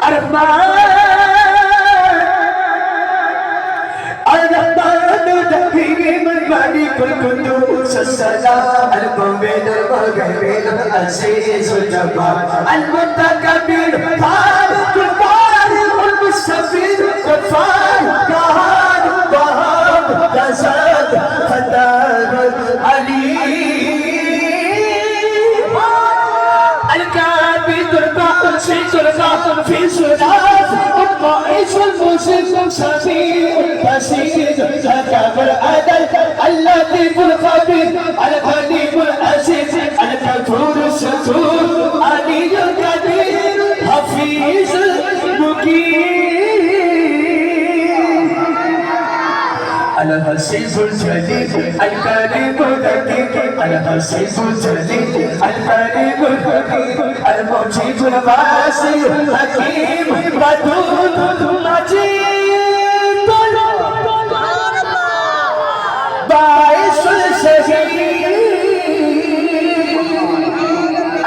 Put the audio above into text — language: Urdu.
الرحيم الملك القدوس السلام المؤمن المهيمن العزيز الجبار المتكبر خالق البارئ المستغفر غفار قهار وهاب رزاق فتار عليم الكابد الباسط الغافر في سلاف الطائف المسلم سميع البصير الكبر العدل اللطيف الخبير الغني العزيز الغفور الستور علي القدير حفيظ المقيم الحسيس الجليل الكريم الدقيق الحسيس الجليل الكريم الدقيق المجيب الواسع الحكيم ودود مجيد باعث الشهيد